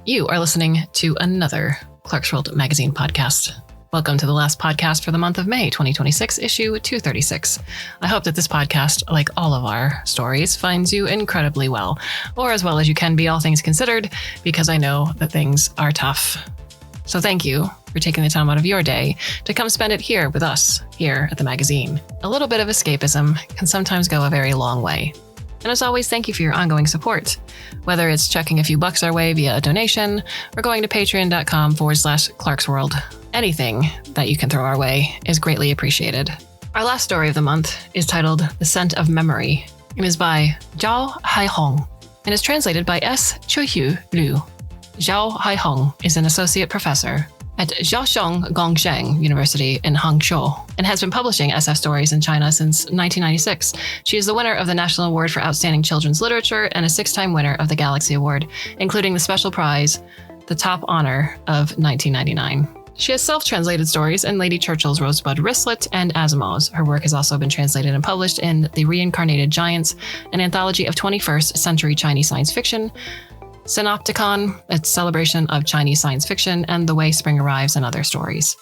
You are listening to another Clarkesworld Magazine podcast. Welcome to the last podcast for the month of May 2026, issue 236. I hope that this podcast, like all of our stories, finds you incredibly well, or as well as you can be, all things considered, because I know that things are tough. So thank you for taking the time out of your day to come spend it here with us, here at the magazine. A little bit of escapism can sometimes go a very long way. And as always, thank you for your ongoing support. Whether it's chucking a few bucks our way via a donation or going to patreon.com/Clarkesworld, anything that you can throw our way is greatly appreciated. Our last story of the month is titled The Scent of Memory. It is by Zhao Haihong and is translated by Qiouyi Lu. Zhao Haihong is an associate professor at Zhaoxiang Gongsheng University in Hangzhou and has been publishing SF stories in China since 1996. She is the winner of the National Award for Outstanding Children's Literature and a 6-time winner of the Galaxy Award, including the special prize, the top honor of 1999. She has self-translated stories in Lady Churchill's Rosebud Wristlet and Asimov's. Her work has also been translated and published in The Reincarnated Giants, an anthology of 21st century Chinese science fiction, Synopticon, a celebration of Chinese science fiction, and The Way Spring Arrives and other stories.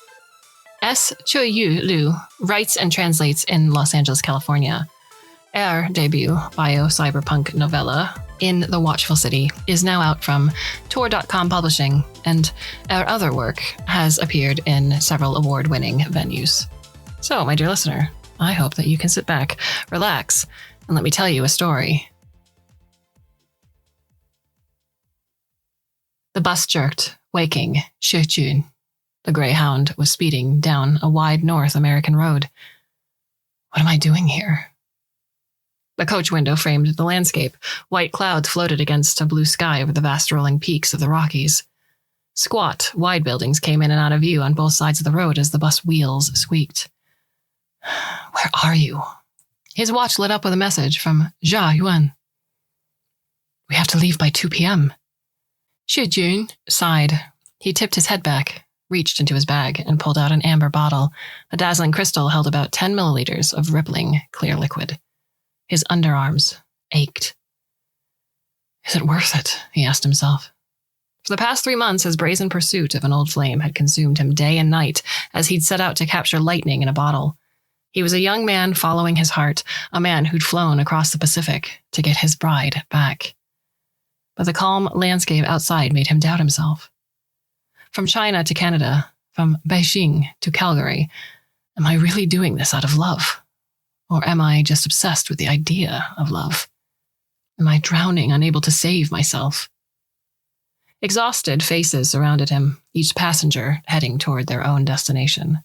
Qiouyi Lu writes and translates in Los Angeles, California. Her debut bio-cyberpunk novella, In the Watchful City, is now out from Tor.com Publishing, and our other work has appeared in several award-winning venues. So, my dear listener, I hope that you can sit back, relax, and let me tell you a story. The bus jerked, waking Shijun. The Greyhound was speeding down a wide North American road. What am I doing here? The coach window framed the landscape. White clouds floated against a blue sky over the vast rolling peaks of the Rockies. Squat, wide buildings came in and out of view on both sides of the road as the bus wheels squeaked. Where are you? His watch lit up with a message from Zhao Yuan. We have to leave by 2 p.m. Shijun sighed. He tipped his head back, reached into his bag, and pulled out an amber bottle. A dazzling crystal held about 10 milliliters of rippling, clear liquid. His underarms ached. Is it worth it? He asked himself. For the past 3 months, his brazen pursuit of an old flame had consumed him day and night as he'd set out to capture lightning in a bottle. He was a young man following his heart, a man who'd flown across the Pacific to get his bride back. But the calm landscape outside made him doubt himself. From China to Canada, from Beijing to Calgary, am I really doing this out of love? Or am I just obsessed with the idea of love? Am I drowning, unable to save myself? Exhausted faces surrounded him, each passenger heading toward their own destination.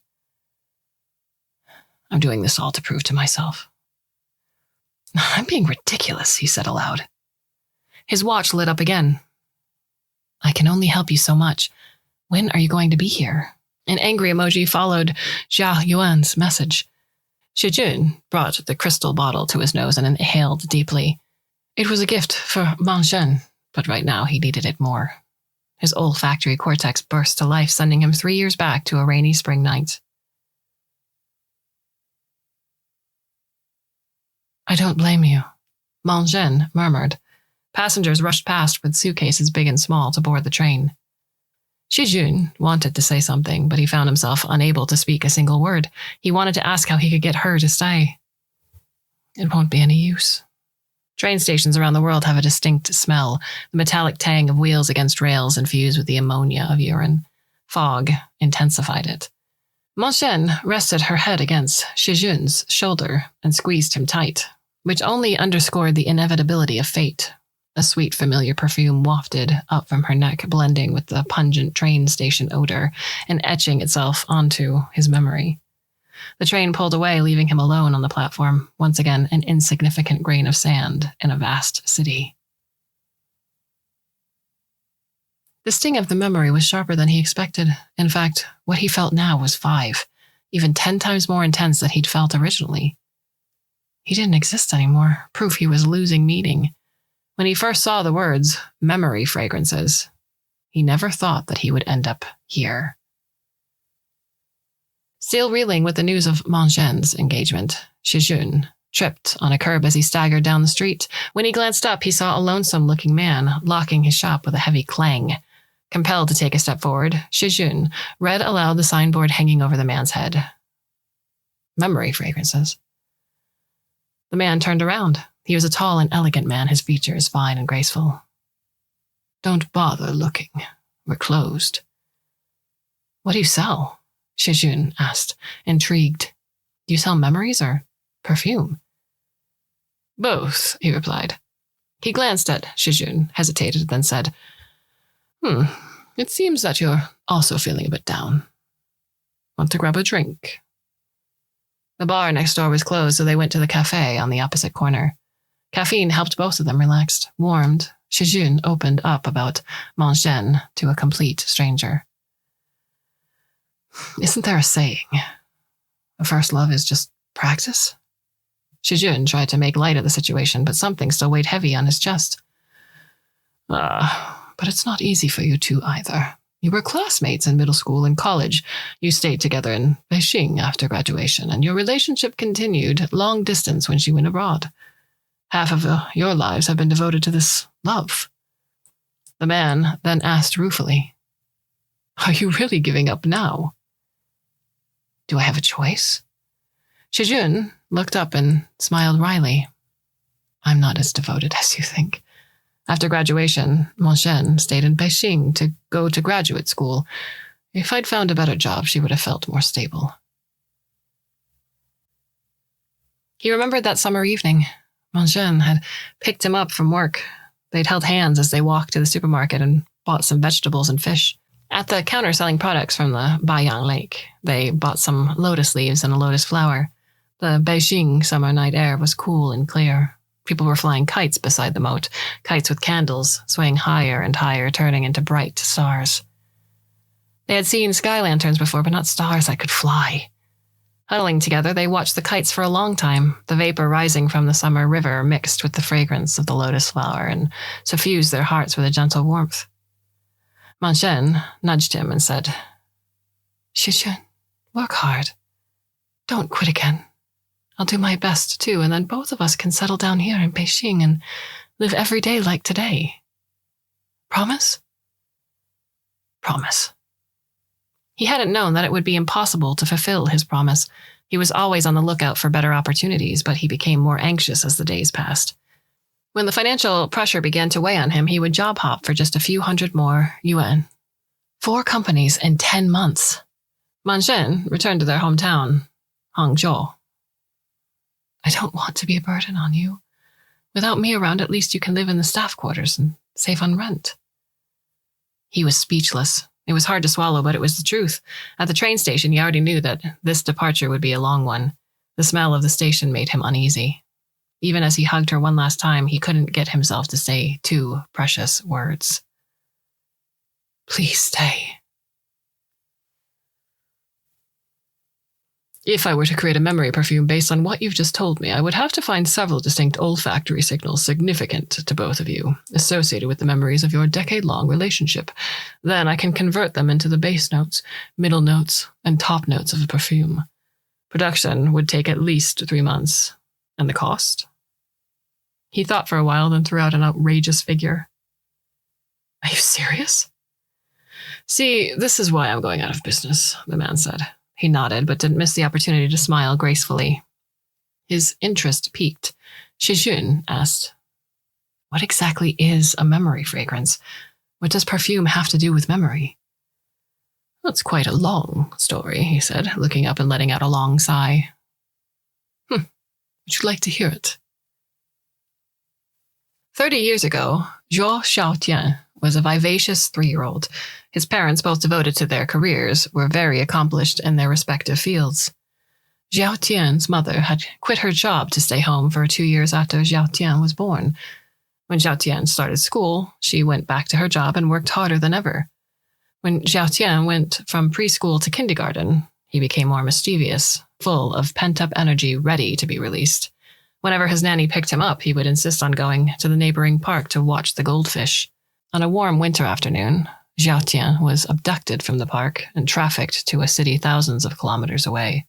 I'm doing this all to prove to myself. I'm being ridiculous, he said aloud. His watch lit up again. I can only help you so much. When are you going to be here? An angry emoji followed Zhao Yuan's message. Shijun brought the crystal bottle to his nose and inhaled deeply. It was a gift for Mangzhen, but right now he needed it more. His olfactory cortex burst to life, sending him 3 years back to a rainy spring night. I don't blame you, Mangzhen murmured. Passengers rushed past with suitcases big and small to board the train. Shijun wanted to say something, but he found himself unable to speak a single word. He wanted to ask how he could get her to stay. It won't be any use. Train stations around the world have a distinct smell, the metallic tang of wheels against rails infused with the ammonia of urine. Fog intensified it. Mangzhen rested her head against Shijun's shoulder and squeezed him tight, which only underscored the inevitability of fate. A sweet, familiar perfume wafted up from her neck, blending with the pungent train station odor and etching itself onto his memory. The train pulled away, leaving him alone on the platform, once again an insignificant grain of sand in a vast city. The sting of the memory was sharper than he expected. In fact, what he felt now was 5, even 10 times more intense than he'd felt originally. He didn't exist anymore, proof he was losing meaning. When he first saw the words, memory fragrances, he never thought that he would end up here. Still reeling with the news of Mangzhen's engagement, Shijun tripped on a curb as he staggered down the street. When he glanced up, he saw a lonesome-looking man locking his shop with a heavy clang. Compelled to take a step forward, Shijun read aloud the signboard hanging over the man's head. Memory fragrances. The man turned around. He was a tall and elegant man, his features fine and graceful. Don't bother looking. We're closed. What do you sell? Shijun asked, intrigued. Do you sell memories or perfume? Both, he replied. He glanced at Shijun, hesitated, then said, It seems that you're also feeling a bit down. Want to grab a drink? The bar next door was closed, so they went to the cafe on the opposite corner. Caffeine helped both of them relax. Warmed, Shijun opened up about Monchen to a complete stranger. Isn't there a saying? A first love is just practice? Shijun tried to make light of the situation, but something still weighed heavy on his chest. But it's not easy for you two either. You were classmates in middle school and college. You stayed together in Beijing after graduation, and your relationship continued long distance when she went abroad. Half of your lives have been devoted to this love. The man then asked ruefully, Are you really giving up now? Do I have a choice? Shijun looked up and smiled wryly. I'm not as devoted as you think. After graduation, Monchen stayed in Beijing to go to graduate school. If I'd found a better job, she would have felt more stable. He remembered that summer evening. Monchen had picked him up from work. They'd held hands as they walked to the supermarket and bought some vegetables and fish. At the counter selling products from the Baiyang Lake, they bought some lotus leaves and a lotus flower. The Beijing summer night air was cool and clear. People were flying kites beside the moat, kites with candles, swaying higher and higher, turning into bright stars. They had seen sky lanterns before, but not stars that could fly. Huddling together, they watched the kites for a long time, the vapor rising from the summer river mixed with the fragrance of the lotus flower and suffused their hearts with a gentle warmth. Monchen nudged him and said, Shijun, work hard. Don't quit again. I'll do my best, too, and then both of us can settle down here in Beijing and live every day like today. Promise? Promise. He hadn't known that it would be impossible to fulfill his promise. He was always on the lookout for better opportunities, but he became more anxious as the days passed. When the financial pressure began to weigh on him, he would job hop for just a few hundred more yuan. 4 companies in 10 months. Monchen returned to their hometown, Hangzhou. I don't want to be a burden on you. Without me around, at least you can live in the staff quarters and save on rent. He was speechless. It was hard to swallow, but it was the truth. At the train station, he already knew that this departure would be a long one. The smell of the station made him uneasy. Even as he hugged her one last time, he couldn't get himself to say 2 precious words. Please stay. If I were to create a memory perfume based on what you've just told me, I would have to find several distinct olfactory signals significant to both of you, associated with the memories of your decade-long relationship. Then I can convert them into the base notes, middle notes, and top notes of a perfume. Production would take at least 3 months. And the cost? He thought for a while, then threw out an outrageous figure. Are you serious? See, this is why I'm going out of business, the man said. He nodded, but didn't miss the opportunity to smile gracefully. His interest piqued. Shijun asked, What exactly is a memory fragrance? What does perfume have to do with memory? That's quite a long story, he said, looking up and letting out a long sigh. Would you like to hear it? 30 years ago, Zhao Haihong was a vivacious 3-year-old. His parents, both devoted to their careers, were very accomplished in their respective fields. Zhao Tian's mother had quit her job to stay home for 2 years after Zhao Tian was born. When Zhao Tian started school, she went back to her job and worked harder than ever. When Zhao Tian went from preschool to kindergarten, he became more mischievous, full of pent-up energy ready to be released. Whenever his nanny picked him up, he would insist on going to the neighboring park to watch the goldfish. On a warm winter afternoon, Zhao Tian was abducted from the park and trafficked to a city thousands of kilometers away.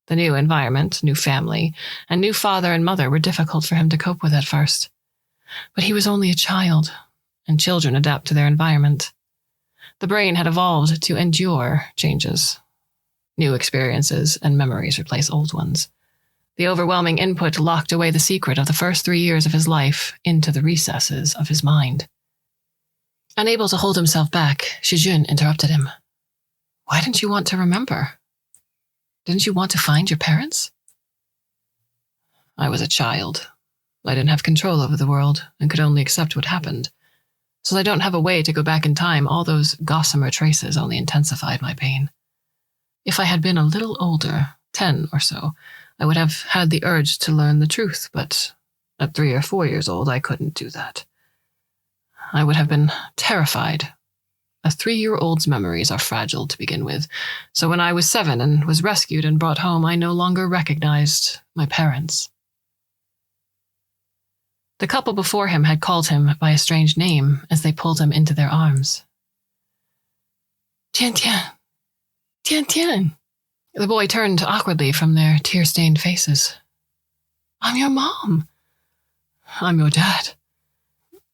The new environment, new family, and new father and mother were difficult for him to cope with at first. But he was only a child, and children adapt to their environment. The brain had evolved to endure changes. New experiences and memories replace old ones. The overwhelming input locked away the secret of the first 3 years of his life into the recesses of his mind. Unable to hold himself back, Shijun interrupted him. Why didn't you want to remember? Didn't you want to find your parents? I was a child. I didn't have control over the world and could only accept what happened. Since I don't have a way to go back in time, all those gossamer traces only intensified my pain. If I had been a little older, 10 or so, I would have had the urge to learn the truth, but at 3 or 4 years old, I couldn't do that. I would have been terrified. A 3-year-old's memories are fragile to begin with, so when I was 7 and was rescued and brought home, I no longer recognized my parents. The couple before him had called him by a strange name as they pulled him into their arms. Tian Tian! Tian Tian! The boy turned awkwardly from their tear-stained faces. I'm your mom. I'm your dad.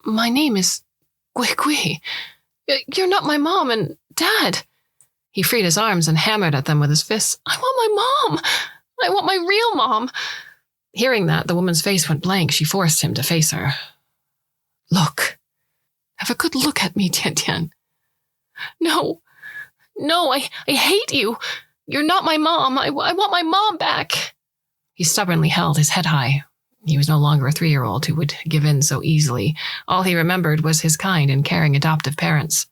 My name is Qiouyi. You're not my mom and dad. He freed his arms and hammered at them with his fists. I want my mom. I want my real mom. Hearing that, the woman's face went blank. She forced him to face her. Look. Have a good look at me, Tian Tian. No, I hate you. You're not my mom. I want my mom back. He stubbornly held his head high. He was no longer a 3-year-old who would give in so easily. All he remembered was his kind and caring adoptive parents.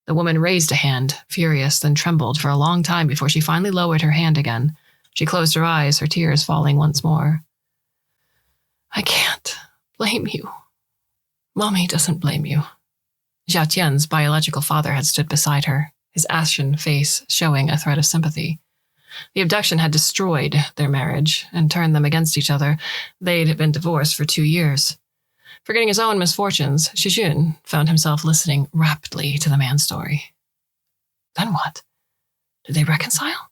The woman raised a hand, furious, then trembled for a long time before she finally lowered her hand again. She closed her eyes, her tears falling once more. I can't blame you. Mommy doesn't blame you. Zhao Tian's biological father had stood beside her, his ashen face showing a thread of sympathy. The abduction had destroyed their marriage and turned them against each other. They'd been divorced for 2 years. Forgetting his own misfortunes, Shijun found himself listening raptly to the man's story. Then what? Did they reconcile?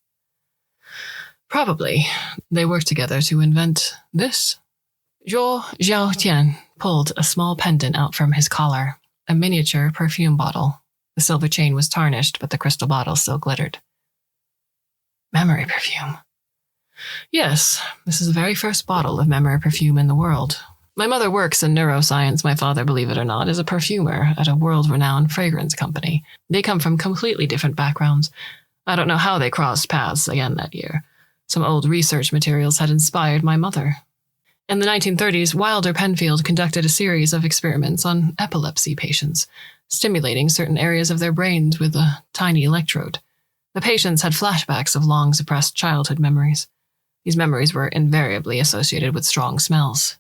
Probably. They worked together to invent this. Zhao Tian pulled a small pendant out from his collar, a miniature perfume bottle. The silver chain was tarnished, but the crystal bottle still glittered. Memory perfume. Yes, this is the very first bottle of memory perfume in the world. My mother works in neuroscience. My father, believe it or not, is a perfumer at a world-renowned fragrance company. They come from completely different backgrounds. I don't know how they crossed paths again that year. Some old research materials had inspired my mother. In the 1930s, Wilder Penfield conducted a series of experiments on epilepsy patients, stimulating certain areas of their brains with a tiny electrode. The patients had flashbacks of long-suppressed childhood memories. These memories were invariably associated with strong smells.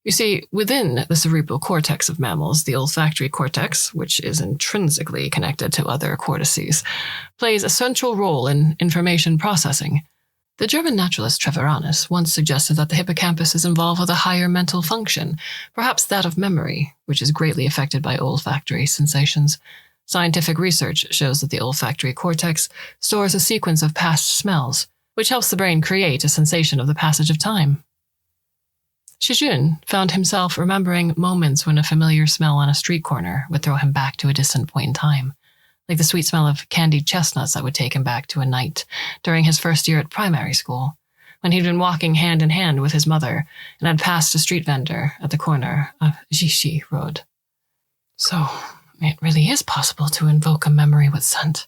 You see, within the cerebral cortex of mammals, the olfactory cortex, which is intrinsically connected to other cortices, plays a central role in information processing. The German naturalist Treviranus once suggested that the hippocampus is involved with a higher mental function, perhaps that of memory, which is greatly affected by olfactory sensations. Scientific research shows that the olfactory cortex stores a sequence of past smells, which helps the brain create a sensation of the passage of time. Shijun found himself remembering moments when a familiar smell on a street corner would throw him back to a distant point in time, like the sweet smell of candied chestnuts that would take him back to a night during his first year at primary school, when he'd been walking hand in hand with his mother and had passed a street vendor at the corner of Jixi Road. So, it really is possible to invoke a memory with scent.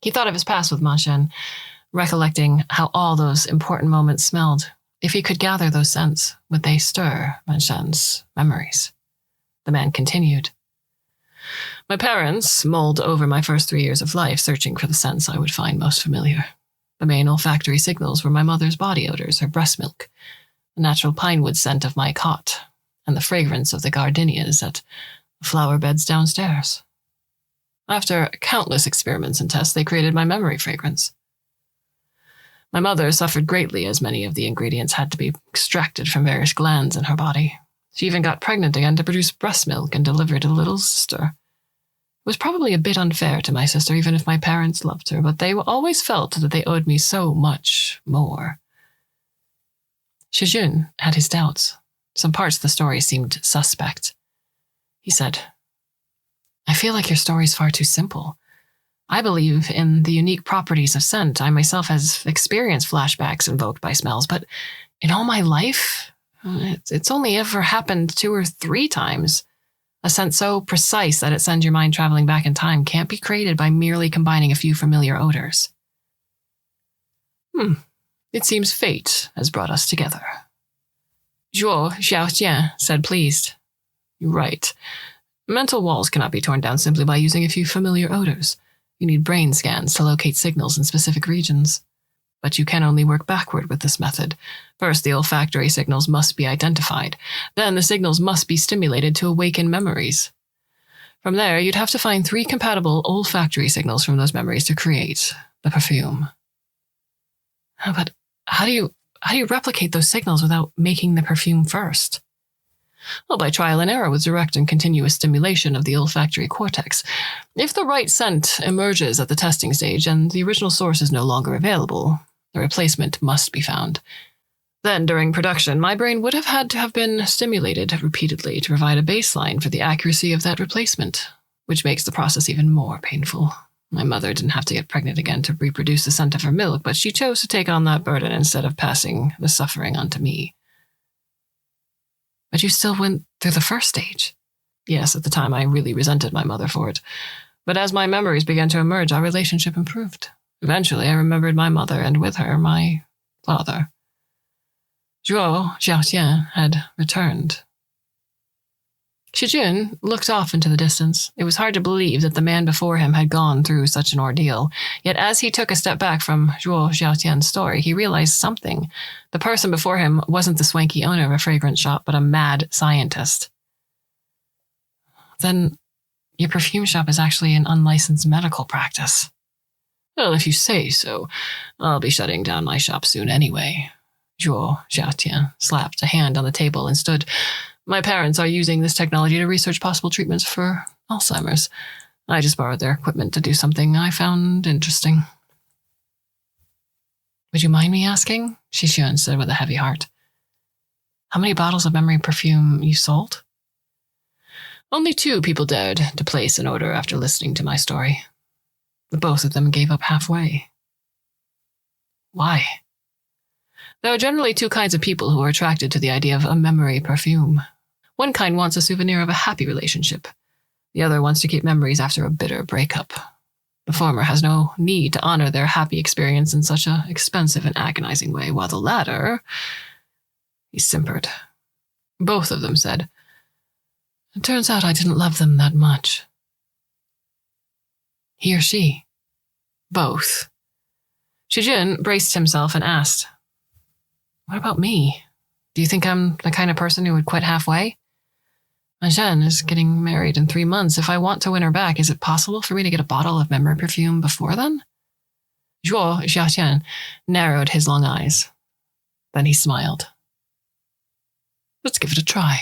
He thought of his past with Ma Shen, recollecting how all those important moments smelled. If he could gather those scents, would they stir Ma Shen's memories? The man continued. My parents mulled over my first 3 years of life, searching for the scents I would find most familiar. The main olfactory signals were my mother's body odors, her breast milk, the natural pine wood scent of my cot, and the fragrance of the gardenias at the flower beds downstairs. After countless experiments and tests, they created my memory fragrance. My mother suffered greatly as many of the ingredients had to be extracted from various glands in her body. She even got pregnant again to produce breast milk and delivered a little sister. It was probably a bit unfair to my sister, even if my parents loved her, but they always felt that they owed me so much more. Shijun had his doubts. Some parts of the story seemed suspect. He said, I feel like your story's far too simple. I believe in the unique properties of scent. I myself has experienced flashbacks invoked by smells, but in all my life, it's only ever happened 2 or 3 times. A scent so precise that it sends your mind traveling back in time can't be created by merely combining a few familiar odors. It seems fate has brought us together. Zhuo Xiaotian said, pleased. You're right. Mental walls cannot be torn down simply by using a few familiar odors. You need brain scans to locate signals in specific regions. But you can only work backward with this method. First, the olfactory signals must be identified. Then the signals must be stimulated to awaken memories. From there, you'd have to find 3 compatible olfactory signals from those memories to create the perfume. But how do you replicate those signals without making the perfume first? Well, by trial and error with direct and continuous stimulation of the olfactory cortex. If the right scent emerges at the testing stage and the original source is no longer available, the replacement must be found. Then, during production, my brain would have had to have been stimulated repeatedly to provide a baseline for the accuracy of that replacement, which makes the process even more painful. My mother didn't have to get pregnant again to reproduce the scent of her milk, but she chose to take on that burden instead of passing the suffering on to me. But you still went through the first stage. Yes, at the time I really resented my mother for it. But as my memories began to emerge, our relationship improved. Eventually, I remembered my mother, and with her, my father. Zhuo Xiaotian had returned. Shijun looked off into the distance. It was hard to believe that the man before him had gone through such an ordeal. Yet as he took a step back from Zhuo Xiaotian's story, he realized something. The person before him wasn't the swanky owner of a fragrance shop, but a mad scientist. Then your perfume shop is actually an unlicensed medical practice. Well, if you say so. I'll be shutting down my shop soon anyway. Zhuo Xiaotian slapped a hand on the table and stood. My parents are using this technology to research possible treatments for Alzheimer's. I just borrowed their equipment to do something I found interesting. Would you mind me asking? Shishun said with a heavy heart. How many bottles of memory perfume you sold? Only 2 people dared to place an order after listening to my story. Both of them gave up halfway. Why? There are generally 2 kinds of people who are attracted to the idea of a memory perfume. One kind wants a souvenir of a happy relationship. The other wants to keep memories after a bitter breakup. The former has no need to honor their happy experience in such an expensive and agonizing way, while the latter... He simpered. Both of them said, It turns out I didn't love them that much. He or she? Both. Shijun braced himself and asked, What about me? Do you think I'm the kind of person who would quit halfway? Zhen is getting married in 3 months. If I want to win her back, is it possible for me to get a bottle of memory perfume before then? Zhuo Xiaotian narrowed his long eyes. Then he smiled. Let's give it a try.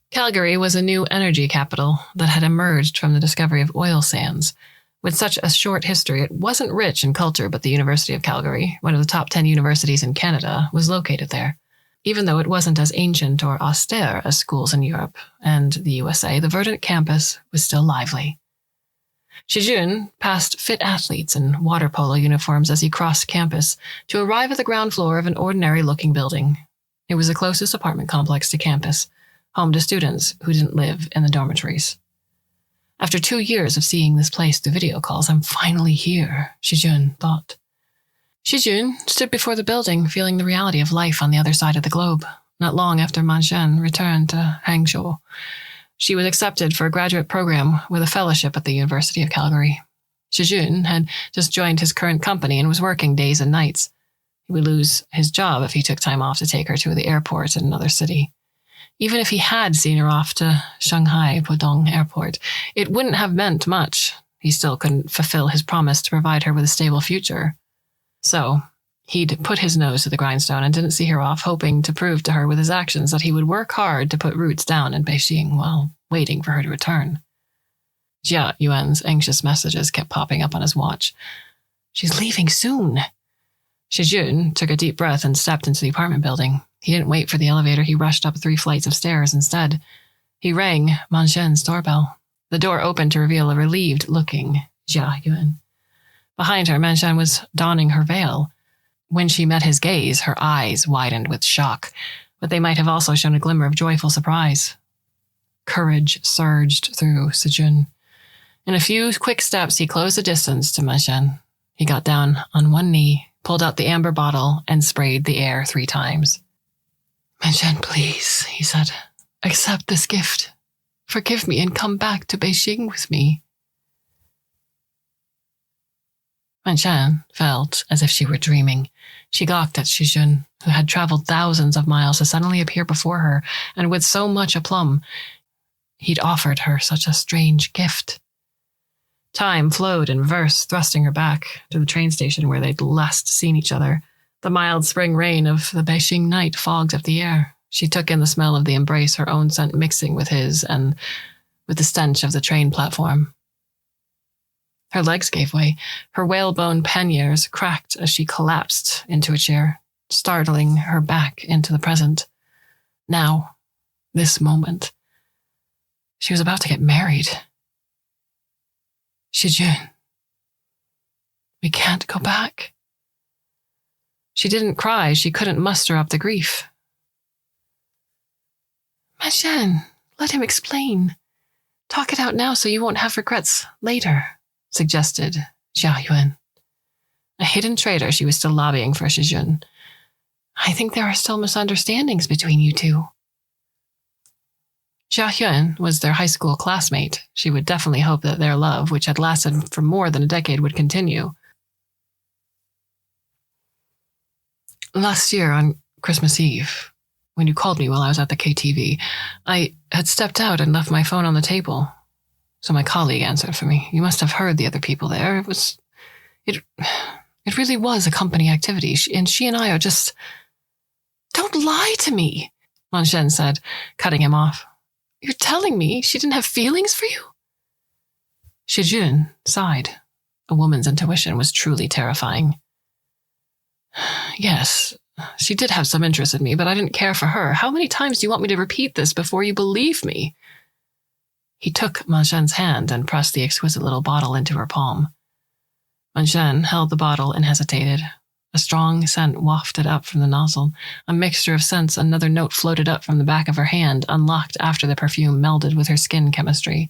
Calgary was a new energy capital that had emerged from the discovery of oil sands. With such a short history, it wasn't rich in culture, but the University of Calgary, one of the top 10 universities in Canada, was located there. Even though it wasn't as ancient or austere as schools in Europe and the USA, the verdant campus was still lively. Shijun passed fit athletes in water polo uniforms as he crossed campus to arrive at the ground floor of an ordinary-looking building. It was the closest apartment complex to campus, home to students who didn't live in the dormitories. After 2 years of seeing this place through video calls, I'm finally here, Shijun thought. Shijun stood before the building, feeling the reality of life on the other side of the globe. Not long after Manshen returned to Hangzhou, she was accepted for a graduate program with a fellowship at the University of Calgary. Shijun had just joined his current company and was working days and nights. He would lose his job if he took time off to take her to the airport in another city. Even if he had seen her off to Shanghai Pudong Airport, it wouldn't have meant much. He still couldn't fulfill his promise to provide her with a stable future. So, he'd put his nose to the grindstone and didn't see her off, hoping to prove to her with his actions that he would work hard to put roots down in Beijing while waiting for her to return. Jia Yuan's anxious messages kept popping up on his watch. She's leaving soon. Shijun took a deep breath and stepped into the apartment building. He didn't wait for the elevator. He rushed up 3 flights of stairs instead. He rang Manshen's doorbell. The door opened to reveal a relieved-looking Jia Yuan. Behind her, Manshen was donning her veil. When she met his gaze, her eyes widened with shock, but they might have also shown a glimmer of joyful surprise. Courage surged through Sejun. In a few quick steps, he closed the distance to Manshen. He got down on one knee, pulled out the amber bottle, and sprayed the air 3 times. "Manshen, please," he said. "Accept this gift. Forgive me and come back to Beijing with me." Manshen felt as if she were dreaming. She gawked at Shijun, who had traveled thousands of miles to suddenly appear before her, and with so much aplomb. He'd offered her such a strange gift. Time flowed in reverse, thrusting her back to the train station where they'd last seen each other. The mild spring rain of the Beijing night fogged up the air. She took in the smell of the embrace, her own scent mixing with his and with the stench of the train platform. Her legs gave way. Her whalebone panniers cracked as she collapsed into a chair, startling her back into the present. Now, this moment. She was about to get married. "Shijun, we can't go back." She didn't cry. She couldn't muster up the grief. "Manshen, let him explain. Talk it out now so you won't have regrets later," suggested Jia Yuan. A hidden traitor, she was still lobbying for Shijun. "I think there are still misunderstandings between you two." Jia Yuan was their high school classmate. She would definitely hope that their love, which had lasted for more than a decade, would continue. "Last year on Christmas Eve, when you called me while I was at the KTV, I had stepped out and left my phone on the table. So my colleague answered for me. You must have heard the other people there. It really was a company activity, and she and I are just..." "Don't lie to me," Manshen said, cutting him off. "You're telling me she didn't have feelings for you?" Shijun sighed. A woman's intuition was truly terrifying. "Yes, she did have some interest in me, but I didn't care for her. How many times do you want me to repeat this before you believe me?" He took Manshen's hand and pressed the exquisite little bottle into her palm. Manshen held the bottle and hesitated. A strong scent wafted up from the nozzle. A mixture of scents, another note floated up from the back of her hand, unlocked after the perfume melded with her skin chemistry.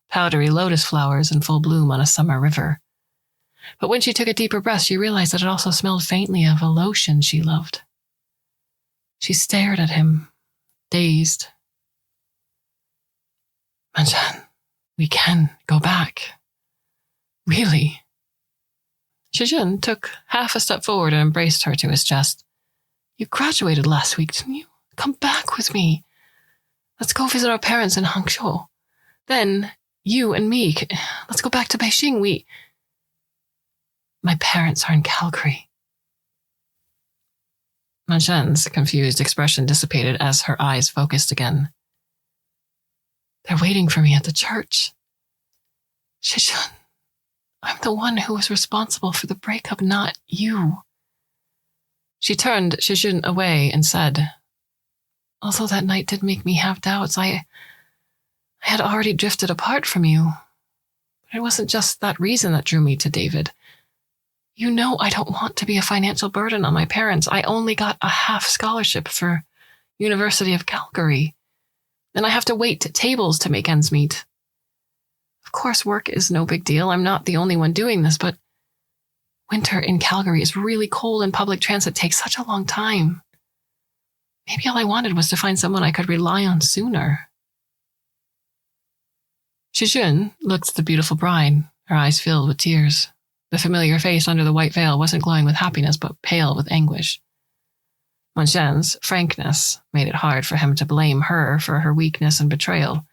Powdery lotus flowers in full bloom on a summer river. But when she took a deeper breath, she realized that it also smelled faintly of a lotion she loved. She stared at him, dazed. "Manshen, we can go back. Really?" Shijun took half a step forward and embraced her to his chest. "You graduated last week, didn't you? Come back with me. Let's go visit our parents in Hangzhou. Then, you and me, let's go back to Beijing. My parents are in Calgary." Manshen's confused expression dissipated as her eyes focused again. "They're waiting for me at the church. Shijun, I'm the one who was responsible for the breakup, not you." She turned Shijun away and said, "Although that night did make me have doubts, I had already drifted apart from you. But it wasn't just that reason that drew me to David. You know I don't want to be a financial burden on my parents. I only got a half scholarship for University of Calgary, and I have to wait tables to make ends meet. Of course, work is no big deal. I'm not the only one doing this, but winter in Calgary is really cold and public transit takes such a long time. Maybe all I wanted was to find someone I could rely on sooner." Shijun looked at the beautiful bride, her eyes filled with tears. The familiar face under the white veil wasn't glowing with happiness, but pale with anguish. Manshen's frankness made it hard for him to blame her for her weakness and betrayal.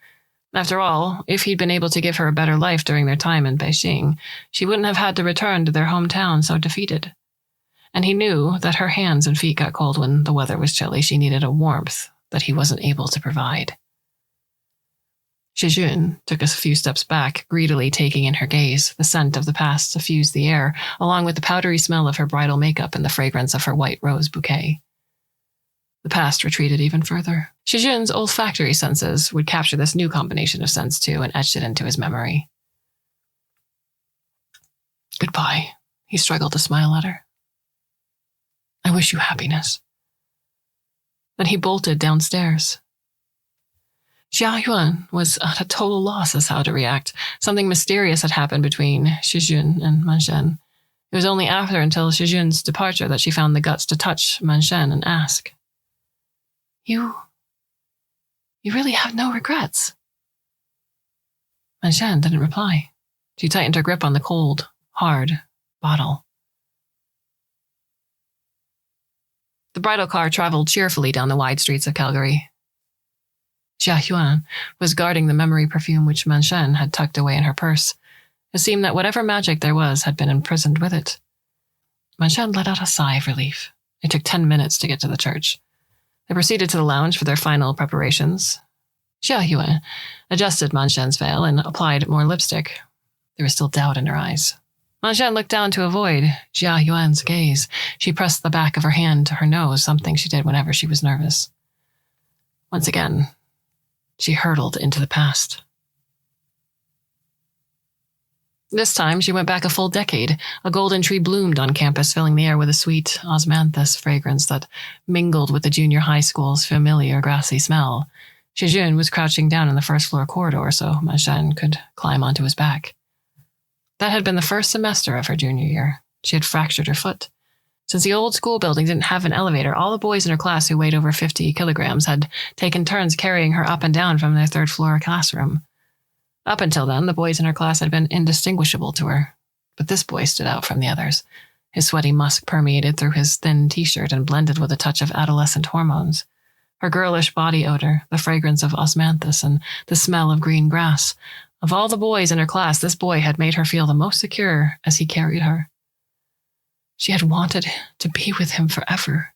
After all, if he'd been able to give her a better life during their time in Beijing, she wouldn't have had to return to their hometown so defeated. And he knew that her hands and feet got cold when the weather was chilly. She needed a warmth that he wasn't able to provide. Shijun took a few steps back, greedily taking in her gaze. The scent of the past suffused the air, along with the powdery smell of her bridal makeup and the fragrance of her white rose bouquet. The past retreated even further. Shijun's olfactory senses would capture this new combination of scents too and etched it into his memory. Goodbye, he struggled to smile at her. I wish you happiness. Then he bolted downstairs. Zhao Haihong was at a total loss as how to react. Something mysterious had happened between Shijun and Manshen. It was only until Shijun's departure that she found the guts to touch Manshen and ask, You really have no regrets? Manshen didn't reply. She tightened her grip on the cold, hard bottle. The bridal car traveled cheerfully down the wide streets of Calgary. Zhao Haihong was guarding the memory perfume which Manshen had tucked away in her purse. It seemed that whatever magic there was had been imprisoned with it. Manshen let out a sigh of relief. It took 10 minutes to get to the church. They proceeded to the lounge for their final preparations. Zhao Haihong adjusted Manshen's veil and applied more lipstick. There was still doubt in her eyes. Manshen looked down to avoid Zhao Haihong's gaze. She pressed the back of her hand to her nose, something she did whenever she was nervous. Once again, she hurtled into the past. This time, she went back a full decade. A golden tree bloomed on campus, filling the air with a sweet osmanthus fragrance that mingled with the junior high school's familiar grassy smell. Shijun was crouching down in the first-floor corridor so Manshen could climb onto his back. That had been the first semester of her junior year. She had fractured her foot. Since the old school building didn't have an elevator, all the boys in her class who weighed over 50 kilograms had taken turns carrying her up and down from their third-floor classroom. Up until then, the boys in her class had been indistinguishable to her. But this boy stood out from the others. His sweaty musk permeated through his thin t-shirt and blended with a touch of adolescent hormones. Her girlish body odor, the fragrance of osmanthus, and the smell of green grass. Of all the boys in her class, this boy had made her feel the most secure as he carried her. She had wanted to be with him forever.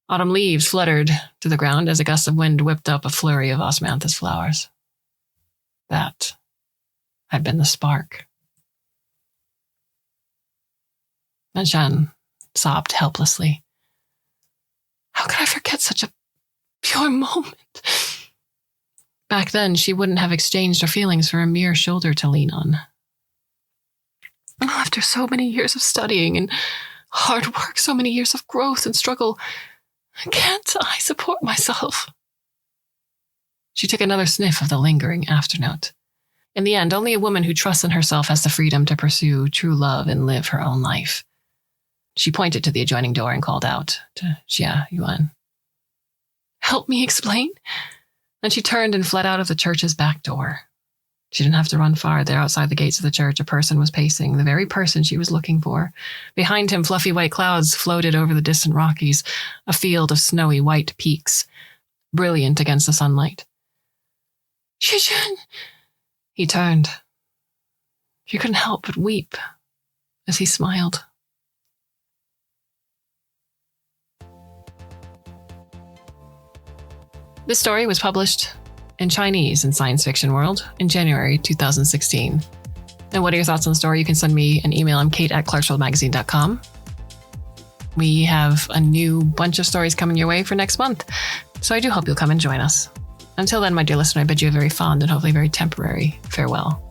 Autumn leaves fluttered to the ground as a gust of wind whipped up a flurry of osmanthus flowers. That had been the spark. Manshen sobbed helplessly. How could I forget such a pure moment? Back then, she wouldn't have exchanged her feelings for a mere shoulder to lean on. After so many years of studying and hard work, so many years of growth and struggle, can't I support myself? She took another sniff of the lingering afternote. In the end, only a woman who trusts in herself has the freedom to pursue true love and live her own life. She pointed to the adjoining door and called out to Zhao Haihong. Help me explain? Then she turned and fled out of the church's back door. She didn't have to run far. There outside the gates of the church, a person was pacing, the very person she was looking for. Behind him, fluffy white clouds floated over the distant Rockies, a field of snowy white peaks, brilliant against the sunlight. Shijun! He turned. She couldn't help but weep as he smiled. This story was published in Chinese in Science Fiction World in January 2016. And what are your thoughts on the story? You can send me an email. I'm kate@clarksworldmagazine.com. We have a new bunch of stories coming your way for next month, so I do hope you'll come and join us. Until then, my dear listener, I bid you a very fond and hopefully very temporary farewell.